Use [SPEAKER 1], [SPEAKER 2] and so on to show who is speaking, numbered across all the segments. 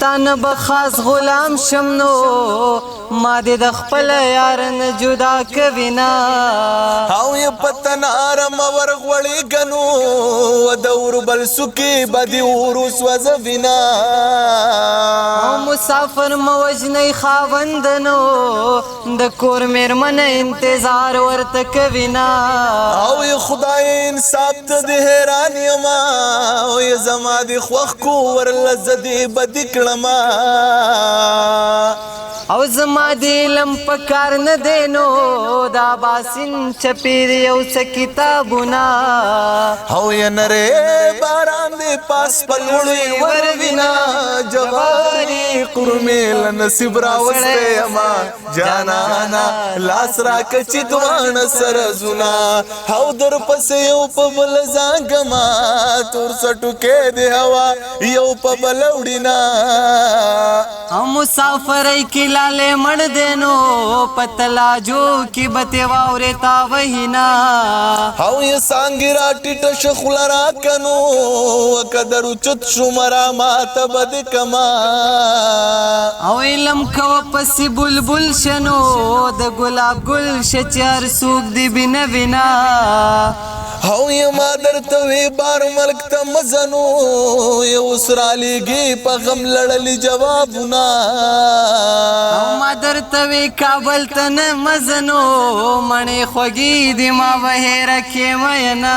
[SPEAKER 1] تانه به خاص غلام شم نو ما دې د خپل یار نه جدا کوینا
[SPEAKER 2] او یې پتن آرام ورغوړې ګنو ودور بل سکی بدی ورس وزوینا
[SPEAKER 1] او مسافر موجنی خاوندنو د کور میرمن انتظار ورته کوینا
[SPEAKER 2] او یې خدای انصاف ته د حیران یما او یې زما د خوښ کو ورلزدې بدی کړما
[SPEAKER 1] او زما دی لم پکار نه دینو دا باسین چپیر یو څه کتابونه
[SPEAKER 2] او یې نره باران دی پاس پلوړی وروینا جواری قرمیل نصیب راوسته یما جانانا لاس راکچ دوان سر زنا او در پس یو په بل زنګما تور سټو کې دی هوا یو په بلوډینا
[SPEAKER 1] او مسافر کی لاله مړ دینو پتلا جو کی بته واورې تا وهینا
[SPEAKER 2] او یې سانګرا ټټ شخل را کنو قدر چت شمرا مات بد کما
[SPEAKER 1] او علم کو پس بلبل شنو د ګلاب ګل شچار سوق دی بنا بنا
[SPEAKER 2] او یې ما درته وی بار ملک ته مزنو یو سرالیږي په غم لړلی جوابونه
[SPEAKER 1] او ما درته وی کابل ته نه مزنو مڼې خوږې دي ما بهر کې مینا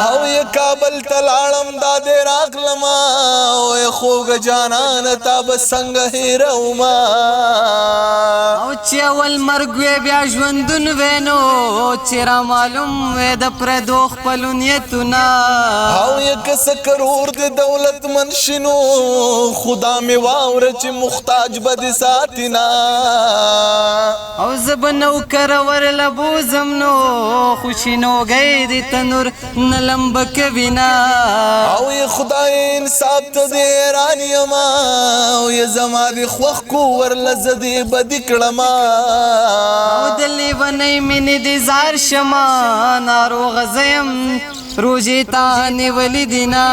[SPEAKER 2] او یې کابل ته لاړم دا دې راغلما او یې خوږ جانان تا به څنګه هیروما
[SPEAKER 1] او چې اول مرګ وی بیا ژوندون وینو چې را معلوم وی د پردو خپلونیتونه
[SPEAKER 2] او یې کس کرور د دولت منشنو خدا می واور چې مختاج بد ساتینا
[SPEAKER 1] او زبنو کرور لبوزم نو خوشینو گئی دی تنور نلم بکوینا
[SPEAKER 2] او یې خدای انصاف ته دې حیران یما او یې زما د خوښ کو ورلزدې بدي کړما
[SPEAKER 1] او د لیونۍ مینې د زار شما ناروغ زیم روجی تا نیولی دینا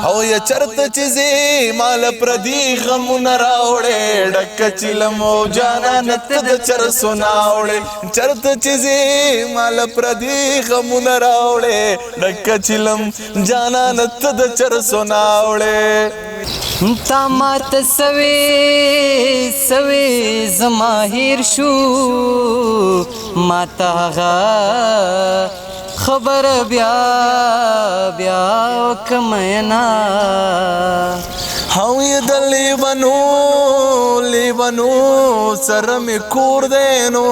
[SPEAKER 2] او یا چرت چیزی مال پردی غمون راوڑے ڈک چلم او جانا نت د چر سناوڑے چرت چیزی مال پردی غمون راوڑے ڈک چلم جانا نت د چر سناوڑے
[SPEAKER 1] تا مات سوی سوی زماهیر شو ماتا غا خبر بیا بیا کمینا
[SPEAKER 2] او یې د لیونو سره مې کور دینو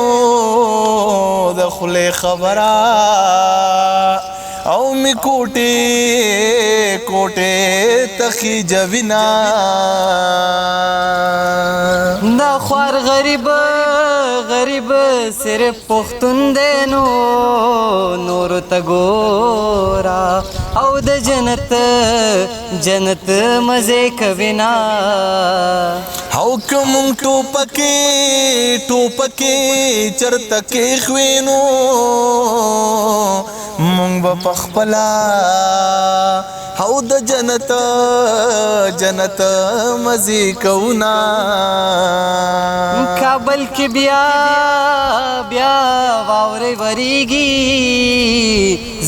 [SPEAKER 2] د خولې خبره او می کوټې تخی جوینا
[SPEAKER 1] دا خوار غریب صرف پختون دینو نور تګورا او د جنت مزه کوینا
[SPEAKER 2] او کوم ټوپکی چرته کې خوینو مونږ به پخپلا او د جنت مزي کونا
[SPEAKER 1] کابل کې بیا واورې وریږي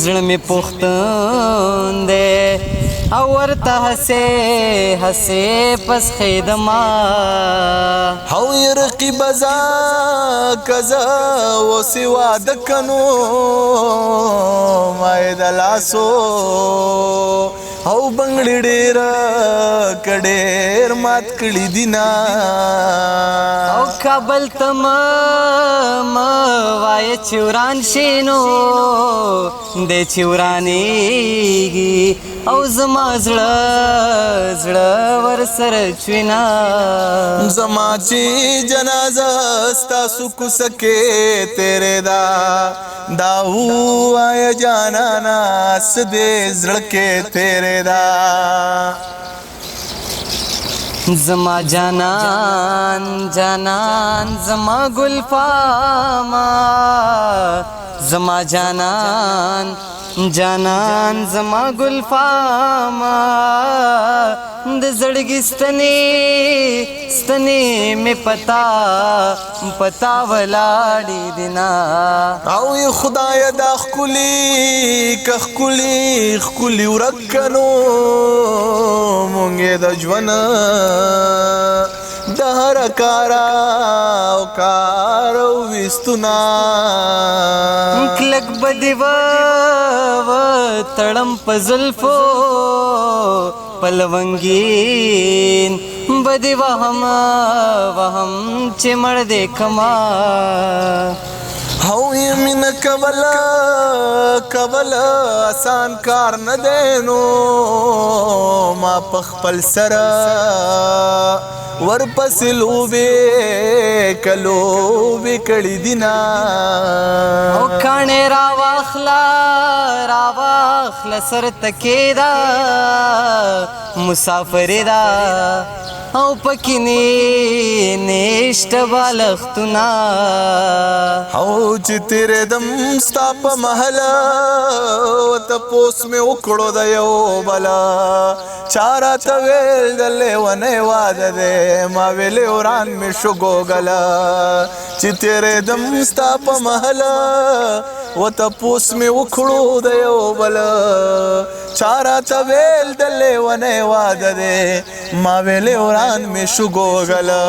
[SPEAKER 1] زړه مې پختون دی او ورته هسې پس خیدما
[SPEAKER 2] او یې رقیب زا کزا و سوا د کنو مای د لاسو او بنگړي ډېر مات کړي دینا
[SPEAKER 1] او کابل تم وای چوران شینو د چورانېږي او زما زړه ور سره چوینا
[SPEAKER 2] زما چې جنازه ستاسو کوسکه تیرے دا آیا جانانا سدے زړکه تیرے دا
[SPEAKER 1] زما جانان زما گل فاما زما جانان جانان زما گلفاما د زړګي ستنې مې پتا ولاړې دینا
[SPEAKER 2] او ی خدای دا خکلی ورکنو مونږه د ژوند د هر کار وستنا
[SPEAKER 1] کلک بدیوا تړم په زلفو پلونګین بدی وهم چې مړ دې کما
[SPEAKER 2] هو یمن کول آسان کار نه دینو ما پخپل سره ورپسې لوبې کړي دینا
[SPEAKER 1] او کاڼې راواخله سر تکیدا مسافر دا او پکینی نشت بالختنا
[SPEAKER 2] او چې تیرې دم ستا په محل تپوس مې وکړو د یو بلا چارا ته ویل د لیونۍ واده دی ما ویلې وران مې شو ګوګله چې تیرې دم ستا په محل تپوس مې وکړو د یو بلا چارا ته ویل د لیونۍ واده دی ما ویلې وران مې شو ګوګله